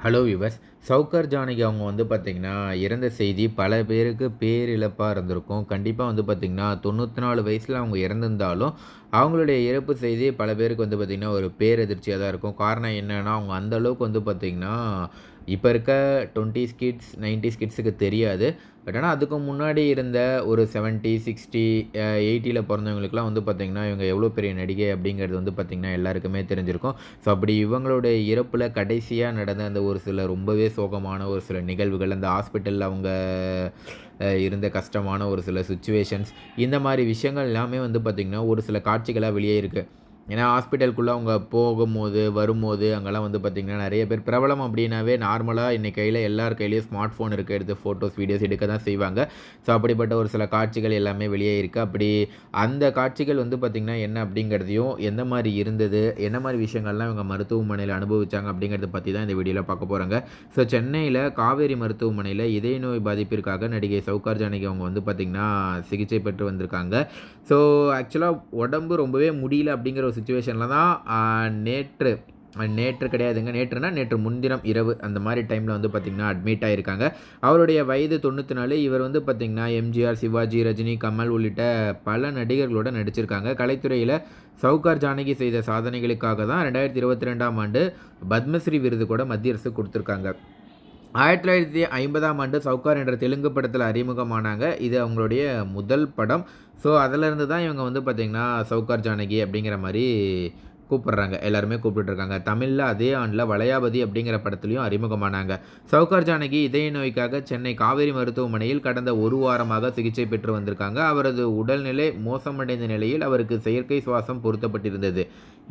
Hello viewers. Sowcar Janaki அவங்க வந்து பார்த்திங்கன்னா, இறந்த செய்தி பல பேருக்கு பேரிழப்பா இருந்திருக்கும். கண்டிப்பா வந்து பார்த்திங்கன்னா, 94 வயசுல அவங்க இறந்திருந்தாலும், அவங்களுடைய இறப்பு செய்தி பல பேருக்கு வந்து பார்த்திங்கன்னா, ஒரு பேரதிர்ச்சியா தான் இருக்கும். காரணம் என்னன்னா, அவங்க அந்த அளவுக்கு வந்து பார்த்திங்கன்னா, இப்ப இருக்க 20ஸ் கிட்ஸ், 90ஸ் கிட்ஸுக்கு தெரியாது. பட் ஆனா அதுக்கு முன்னாடி இருந்த ஒரு 70, 60, 80ல பொறந்தவங்களுக்குலாம் வந்து பார்த்திங்கன்னா, இவங்க எவ்வளோ பெரிய நடிகை அப்படிங்கிறது வந்து பார்த்திங்கன்னா, எல்லாருக்குமே தெரிஞ்சிருக்கும். ஸோ அப்படி இவங்களுடைய இறப்புல கடைசியா நடந்த அந்த ஒரு சில ரொம்பவே சோகமான ஒரு சில நிகழ்வுகள், அந்த ஹாஸ்பிட்டல்ல அவங்க இருந்த கஷ்டமான ஒரு சில சிச்சுவேஷன்ஸ், இந்த மாரி விஷயங்கள் எல்லாமே வந்து பார்த்திங்கன்னா, ஒரு சில காட்சிகளா வெளியே இருக்கு. ஏன்னா ஹாஸ்பிட்டலுக்குள்ள அவங்க போகும்போது, வரும்போது அங்கலாம் வந்து பார்த்திங்கன்னா, நெறைய பேர் பிரபலம் அப்படின்னாவே நார்மலா இன்னைக்கு கையில எல்லார் கையிலயும் ஸ்மார்ட் ஃபோன் இருக்கு. எடுத்து ஃபோட்டோஸ், வீடியோஸ் எடுக்க தான் செய்வாங்க. ஸோ அப்படிப்பட்ட ஒரு சில காட்சிகள் எல்லாமே வெளியே இருக்கு. அப்படி அந்த காட்சிகள் வந்து பார்த்திங்கன்னா, என்ன அப்படிங்கிறதையும், எந்த மாரி இருந்தது, என்ன மாரி விஷயங்கள்லாம் இவங்க மருத்துவமனையில அனுபவிச்சாங்க அப்படிங்கிறத பத்தி தான் இந்த வீடியோல பார்க்க போறோங்க. ஸோ சென்னையில காவேரி மருத்துவமனையில இதய நோய் பாதிப்பிற்காக நடிகை சௌகார் ஜானகி அவங்க வந்து பார்த்திங்கன்னா, சிகிச்சை பெற்று வந்திருக்காங்க. ஸோ ஆக்சுவலா உடம்பு ரொம்பவே முடியல அப்படிங்கிற ஒரு சிச்சுவேஷன்ல தான் நேற்று நேற்று கிடையாதுங்க. நேற்று முன்தினம் இரவு அந்த மாரி டைம்ல வந்து பார்த்தீங்கன்னா, அட்மிட் ஆயிருக்காங்க. அவருடைய வயது 94. இவர் வந்து பார்த்தீங்கன்னா, எம்ஜிஆர், சிவாஜி, ரஜினி, கமல் உள்ளிட்ட பல நடிகர்களோட நடிச்சிருக்காங்க. கலைத்துறையில சௌகார் ஜானகி செய்த சாதனைகளுக்காக தான் 2022ஆம் ஆண்டு பத்மஸ்ரீ விருது கூட மத்திய அரசு குடுத்துருக்காங்க. 1950ஆம் ஆண்டு சவுக்கார் என்ற தெலுங்கு படத்தில அறிமுகமானாங்க. இது அவங்களுடைய முதல் படம். ஸோ, அதிலருந்து தான் இவங்க வந்து பார்த்தீங்கன்னா, சவுகார் ஜானகி அப்படிங்கிற மாரி கூப்பிடுறாங்க. எல்லாருமே கூப்பிட்டுருக்காங்க. தமிழ்ல அதே ஆண்டுல வளையாபதி அப்படிங்கிற படத்திலயும் அறிமுகமானாங்க. சவுகார் ஜானகி இதய நோய்க்காக சென்னை காவேரி மருத்துவமனையில் கடந்த ஒரு வாரமாக சிகிச்சை பெற்று வந்திருக்காங்க. அவரது உடல்நிலை மோசமடைந்த நிலையில் அவருக்கு செயற்கை சுவாசம் பொருத்தப்பட்டிருந்தது.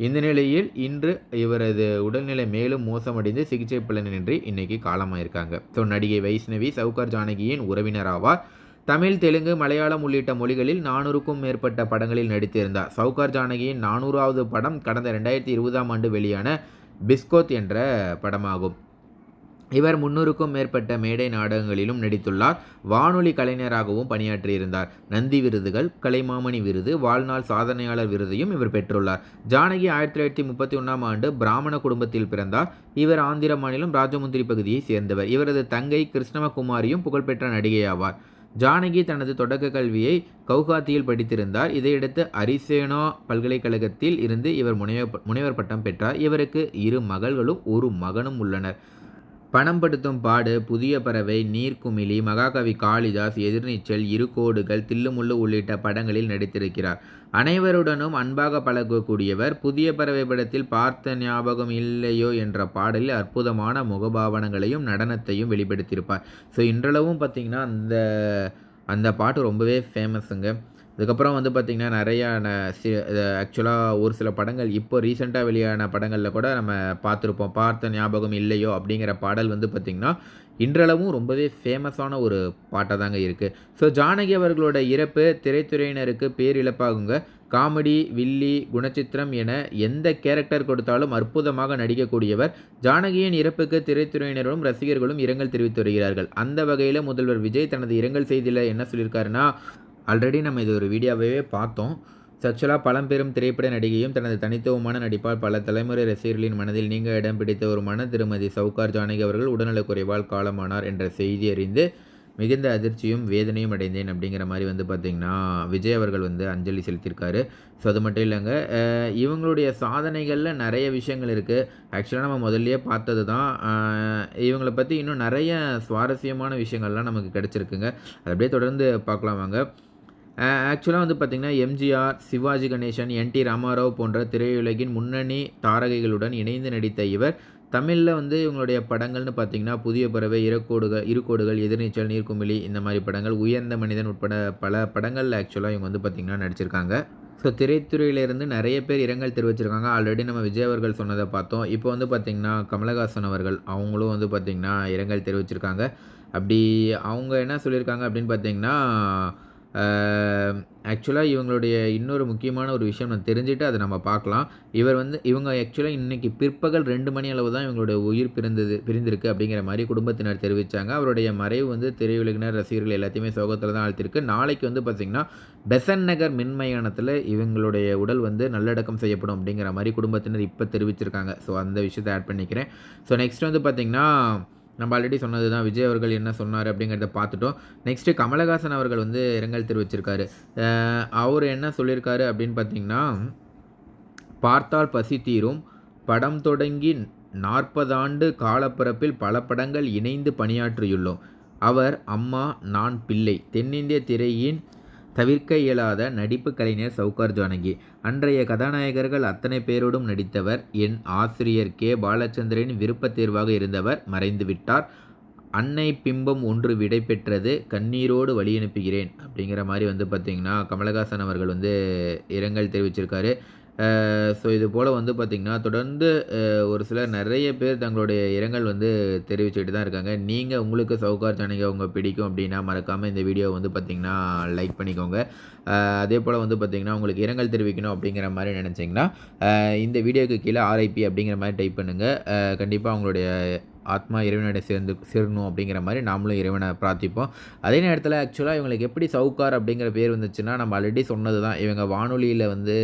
இந்த நிலையில் இன்று இவரது உடல்நிலை மேலும் மோசமடைந்து சிகிச்சை பலனின்றி இன்னைக்கு காலமாயிருக்காங்க. ஸோ நடிகை வைஷ்ணவி சவுகார் ஜானகியின் உறவினர் ஆவார். தமிழ், தெலுங்கு, மலையாளம் உள்ளிட்ட மொழிகளில் 400க்கும் மேற்பட்ட படங்களில் நடித்திருந்தார். சவுகார் ஜானகியின் 400வது படம் கடந்த 2020ஆம் ஆண்டு வெளியான பிஸ்கோத் என்ற படமாகும். இவர் 300க்கும் மேற்பட்ட மேடை நாடகங்களிலும் நடித்துள்ளார். வானொலி கலைஞராகவும் பணியாற்றியிருந்தார். நந்தி விருதுகள், கலைமாமணி விருது, வாழ்நாள் சாதனையாளர் விருதையும் இவர் பெற்றுள்ளார். ஜானகி 1931ஆம் ஆண்டு பிராமண குடும்பத்தில் பிறந்தார். இவர் ஆந்திர மாநிலம் ராஜமுந்திரி பகுதியை சேர்ந்தவர். இவரது தங்கை கிருஷ்ணமகுமாரியும் புகழ்பெற்ற நடிகையாவார். ஜானகி தனது தொடக்க கல்வியை கவுகாத்தியில் படித்திருந்தார். இதையடுத்து அரிசேனா பல்கலைக்கழகத்தில் இருந்து இவர் முனைவர் பட்டம் பெற்றார். இவருக்கு 2 மகள்களும் 1 மகனும் உள்ளனர். பணம் படுத்தும் பாடு, புதிய பறவை, நீர்க்குமிழி, மகாகவி காளிதாஸ், எதிர்நீச்சல், இருகோடுகள், தில்லுமுள்ளு உள்ளிட்ட படங்களில் நடித்திருக்கிறார். அனைவருடனும் அன்பாக பழகக்கூடியவர். புதிய பறவை படத்தில் பார்த்த ஞாபகம் இல்லையோ என்ற பாடலில் அற்புதமான முகபாவனங்களையும் நடனத்தையும் வெளிப்படுத்தியிருப்பார். ஸோ இன்றளவும் பார்த்திங்கன்னா அந்த அந்த பாட்டு ரொம்பவே ஃபேமஸுங்க. அதுக்கப்புறம் வந்து பார்த்திங்கன்னா நிறையா ஆக்சுவலாக ஒரு சில படங்கள் இப்போ ரீசெண்டாக வெளியான படங்களில் கூட நம்ம பார்த்துருப்போம். பார்த்த ஞாபகம் இல்லையோ அப்படிங்கிற பாடல் வந்து பார்த்திங்கன்னா இன்றளவும் ரொம்பவே ஃபேமஸான ஒரு பாட்டாக தாங்க இருக்குது. ஸோ ஜானகி அவர்களோட இறப்பு திரைத்துறையினருக்கு பேரிழப்பாகுங்க. காமெடி, வில்லி, குணச்சித்திரம் என எந்த கேரக்டர் கொடுத்தாலும் அற்புதமாக நடிக்கக்கூடியவர். ஜானகியின் இறப்புக்கு திரைத்துறையினரும் ரசிகர்களும் இரங்கல் தெரிவித்து வருகிறார்கள். அந்த வகையில் முதல்வர் விஜய் தனது இரங்கல் செய்தியில் என்ன சொல்லியிருக்காருன்னா, ஆல்ரெடி நம்ம இது ஒரு வீடியோவாகவே பார்த்தோம். ஆக்சுவலாக பழம்பெரும் திரைப்பட நடிகையும் தனது தனித்துவமான நடிப்பால் பல தலைமுறை ரசிகர்களின் மனதில் நீங்க இடம் பிடித்த ஒரு திருமதி சவுகார் ஜானகி அவர்கள் உடல்நலக்குறைவால் காலமானார் என்ற செய்தி அறிந்து மிகுந்த அதிர்ச்சியும் வேதனையும் அடைந்தேன் அப்படிங்கிற மாதிரி வந்து பார்த்திங்கன்னா விஜய் அவர்கள் வந்து அஞ்சலி செலுத்தியிருக்காரு. ஸோ அது மட்டும் இல்லைங்க, இவங்களுடைய சாதனைகளில் நிறைய விஷயங்கள் இருக்குது. ஆக்சுவலாக நம்ம முதல்லையே பார்த்தது தான். இவங்களை பற்றி இன்னும் நிறைய சுவாரஸ்யமான விஷயங்கள்லாம் நமக்கு கிடச்சிருக்குங்க. அது அப்படியே தொடர்ந்து பார்க்கலாம் வாங்க. ஆக்சுவலாக வந்து பார்த்திங்கன்னா எம்ஜிஆர், சிவாஜி கணேசன், என்டி ராமாராவ் போன்ற திரையுலகின் முன்னணி தாரகைகளுடன் இணைந்து நடித்த இவர் தமிழில் வந்து இவங்களுடைய படங்கள்னு பார்த்திங்கன்னா புதிய பறவை, இருகோடுகள், எதிர்நீச்சல், நீர்க்குமிழி இந்த மாதிரி படங்கள், உயர்ந்த மனிதன் உட்பட பல படங்களில் ஆக்சுவலாக இவங்க வந்து பார்த்திங்கன்னா நடிச்சிருக்காங்க. ஸோ திரைத்துறையிலேருந்து நிறைய பேர் இரங்கல் தெரிவிச்சிருக்காங்க. ஆல்ரெடி நம்ம விஜய் அவர்கள் சொன்னதை பார்த்தோம். இப்போ வந்து பார்த்திங்கன்னா கமலஹாசன் அவர்கள் அவங்களும் வந்து பார்த்திங்கன்னா இரங்கல் தெரிவிச்சிருக்காங்க. அப்படி அவங்க என்ன சொல்லியிருக்காங்க அப்படின்னு பார்த்திங்கன்னா, ஆக்சுவலாக இவங்களுடைய இன்னொரு முக்கியமான ஒரு விஷயம் நான் தெரிஞ்சுட்டு அதை நம்ம பார்க்கலாம். இவங்க ஆக்சுவலாக இன்றைக்கி பிற்பகல் 2 மணி அளவு தான் இவங்களுடைய உயிர் பிரிந்திருக்கு அப்படிங்கிற மாதிரி குடும்பத்தினர் தெரிவித்தாங்க. அவருடைய மறைவு வந்து திரையுலகினர், ரசிகர்கள் எல்லாத்தையுமே சோகத்தில் தான் ஆழ்த்திருக்கு. நாளைக்கு வந்து பார்த்திங்கன்னா பெசன்ட் நகர் மின்மயானத்தில் இவங்களுடைய உடல் வந்து நல்லடக்கம் செய்யப்படும் அப்படிங்கிற மாதிரி குடும்பத்தினர் இப்போ தெரிவிச்சிருக்காங்க. ஸோ அந்த விஷயத்தை ஆட் பண்ணிக்கிறேன். ஸோ நெக்ஸ்ட் வந்து பார்த்திங்கன்னா நம்ம ஆல்ரெடி சொன்னது தான், விஜய் அவர்கள் என்ன சொன்னார் அப்படிங்கிறத பார்த்துட்டோம். நெக்ஸ்ட்டு கமலஹாசன் அவர்கள் வந்து இரங்கல் தெரிவிச்சிருக்காரு. அவர் என்ன சொல்லியிருக்காரு அப்படின்னு பார்த்தீங்கன்னா, பார்த்தால் பசி தீரும், படம் தொடங்கி 40 ஆண்டு காலப்பரப்பில் பல படங்கள் இணைந்து பணியாற்றியுள்ளோம். அவர் அம்மா, நான் பிள்ளை. தென்னிந்திய திரையின் தவிர்க்க இயலாத நடிப்பு கலைஞர் சவுகார் ஜானகி. அன்றைய கதாநாயகர்கள் அத்தனை பேரோடும் நடித்தவர். என் ஆசிரியர் கே பாலச்சந்திரனின் விருப்பத் தேர்வாக இருந்தவர். மறைந்துவிட்டார். அன்னை பிம்பம் ஒன்று விடை பெற்றது. கண்ணீரோடு வழி அனுப்புகிறேன் அப்படிங்கிற மாதிரி வந்து பார்த்திங்கன்னா கமலஹாசன் அவர்கள் வந்து இரங்கல் தெரிவிச்சிருக்காரு. ஸோ இது போல் வந்து பார்த்திங்கன்னா தொடர்ந்து ஒரு சிலர் நிறைய பேர் தங்களுடைய இரங்கல் வந்து தெரிவிச்சுட்டு தான் இருக்காங்க. நீங்கள் உங்களுக்கு சவுகார் ஜானகி அவங்க பிடிக்கும் அப்படின்னா மறக்காமல் இந்த வீடியோவை வந்து பார்த்திங்கன்னா லைக் பண்ணிக்கோங்க. அதே போல் வந்து பார்த்திங்கன்னா உங்களுக்கு இரங்கல் தெரிவிக்கணும் அப்படிங்கிற மாதிரி நினச்சிங்கன்னா இந்த வீடியோக்கு கீழே ஆர்ஐபி அப்படிங்கிற மாதிரி டைப் பண்ணுங்கள். கண்டிப்பாக அவங்களுடைய ஆத்மா இறைவனோட சேரணும் அப்படிங்கிற மாதிரி நாமளும் இறைவனை பிரார்த்திப்போம். அதே நேரத்தில் ஆக்சுவலாக இவங்களுக்கு எப்படி சவுகார் அப்படிங்கிற பேர் வந்துச்சுன்னா, நம்ம ஆல்ரெடி சொன்னது தான். இவங்க வானொலியில் வந்து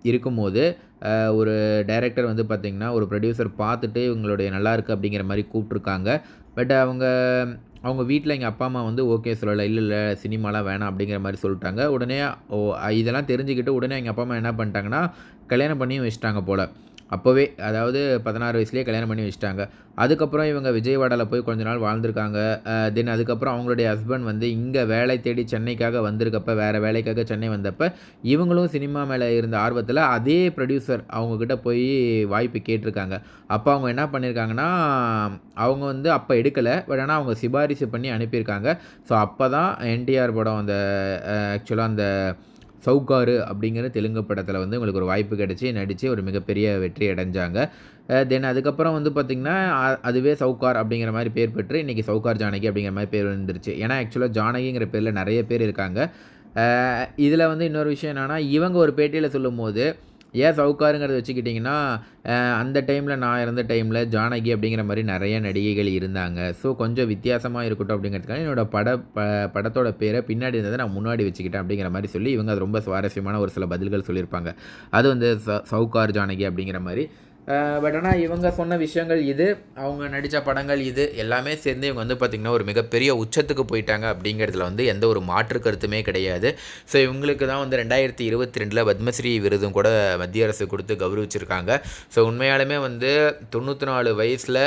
இருக்கும்போது ஒரு டைரக்டர் வந்து பார்த்திங்கன்னா ஒரு ப்ரொடியூசர் பார்த்துட்டு இவங்களுடைய நல்லாயிருக்கு அப்படிங்கிற மாதிரி கூப்பிட்ருக்காங்க. பட் அவங்க வீட்டில் எங்கள் அப்பா அம்மா வந்து ஓகே சொல்லலை. இல்லை சினிமாலாம் வேணாம் அப்படிங்கிற மாதிரி சொல்லிட்டாங்க. உடனே இதெல்லாம் தெரிஞ்சுக்கிட்டு உடனே எங்கள் அப்பா அம்மா என்ன பண்ணிட்டாங்கன்னா கல்யாணம் பண்ணியும் வச்சுட்டாங்க போல். அப்போவே அதாவது 16 வயசுலேயே கல்யாணம் பண்ணி வச்சுட்டாங்க. அதுக்கப்புறம் இவங்க விஜயவாடாவில் போய் கொஞ்ச நாள் வாழ்ந்திருக்காங்க. தென் அதுக்கப்புறம் அவங்களுடைய ஹஸ்பண்ட் வந்து இங்கே வேலை தேடி சென்னைக்காக வந்திருக்கப்ப, வேறு வேலைக்காக சென்னை வந்தப்போ இவங்களும் சினிமா மேலே இருந்த ஆர்வத்தில் அதே ப்ரொடியூசர் அவங்கக்கிட்ட போய் வாய்ப்பு கேட்டிருக்காங்க. அப்போ அவங்க என்ன பண்ணியிருக்காங்கன்னா, அவங்க வந்து அப்போ எடுக்கலை. பட் ஆனால் அவங்க சிபாரிசு பண்ணி அனுப்பியிருக்காங்க. ஸோ அப்போ தான் என்டிஆர் படம் அந்த ஆக்சுவலாக அந்த சவுகார் அப்படிங்கிற தெலுங்கு படத்தில் வந்து உங்களுக்கு ஒரு வாய்ப்பு கிடச்சி நடித்து ஒரு மிகப்பெரிய வெற்றி அடைஞ்சாங்க. தென் அதுக்கப்புறம் வந்து பார்த்திங்கன்னா அதுவே சவுகார் அப்படிங்கிற மாதிரி பேர் பெற்று இன்றைக்கி சவுகார் ஜானகி அப்படிங்கிற மாதிரி பேர் வந்துருச்சு. ஏன்னா ஆக்சுவலாக ஜானகிங்கிற பேரில் நிறைய பேர் இருக்காங்க. இதில் வந்து இன்னொரு விஷயம் என்னென்னா, இவங்க ஒரு பேட்டியில் சொல்லும்போது ஏன் சவுகாருங்கிறத வச்சுக்கிட்டிங்கன்னா, அந்த டைமில் நான் இருந்த டைமில் ஜானகி அப்படிங்கிற மாதிரி நிறைய நடிகைகள் இருந்தாங்க. ஸோ கொஞ்சம் வித்தியாசமாக இருக்கட்டும் அப்படிங்கிறதுக்காக என்னோடய படத்தோட பேரை பின்னாடி இருந்ததை நான் முன்னாடி வச்சுக்கிட்டேன் அப்படிங்கிற மாதிரி சொல்லி இவங்க அது ரொம்ப சுவாரஸ்யமான ஒரு சில பதில்கள் சொல்லியிருப்பாங்க. அது வந்து சவுகார் ஜானகி அப்படிங்கிற மாதிரி. பட் ஆனால் இவங்க சொன்ன விஷயங்கள் இது, அவங்க நடித்த படங்கள் இது எல்லாமே சேர்ந்து இவங்க வந்து பார்த்திங்கன்னா ஒரு மிகப்பெரிய உச்சத்துக்கு போயிட்டாங்க அப்படிங்கிறதுல வந்து எந்த ஒரு மாற்று கருத்துமே கிடையாது. ஸோ இவங்களுக்கு தான் வந்து 2022 பத்மஸ்ரீ விருதும் கூட மத்திய அரசு கொடுத்து கௌரவிச்சிருக்காங்க. ஸோ உண்மையாலுமே வந்து 94 வயசில்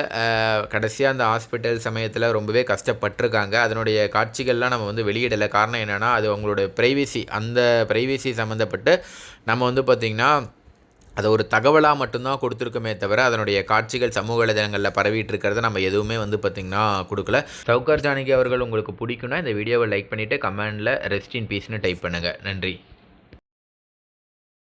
கடைசியாக அந்த ஹாஸ்பிட்டல் சமயத்தில் ரொம்பவே கஷ்டப்பட்டிருக்காங்க. அதனுடைய காட்சிகள்லாம் நம்ம வந்து வெளியிடலை. காரணம் என்னென்னா, அது அவங்களோட அந்த ப்ரைவேசி சம்மந்தப்பட்டு நம்ம வந்து பார்த்திங்கன்னா அதை ஒரு தகவலாக மட்டும்தான் கொடுத்துருக்கோமே தவிர அதனுடைய காட்சிகள் சமூக வலைதளங்களில் பரவிட்டு இருக்கிறத நம்ம எதுவுமே வந்து பார்த்திங்கன்னா கொடுக்கல. சவுகார் ஜானகி அவர்கள் உங்களுக்கு பிடிக்குன்னா இந்த வீடியோவை லைக் பண்ணிவிட்டு கமெண்டில் ரெஸ்ட் இன் பீஸ்னு டைப் பண்ணுங்கள். நன்றி.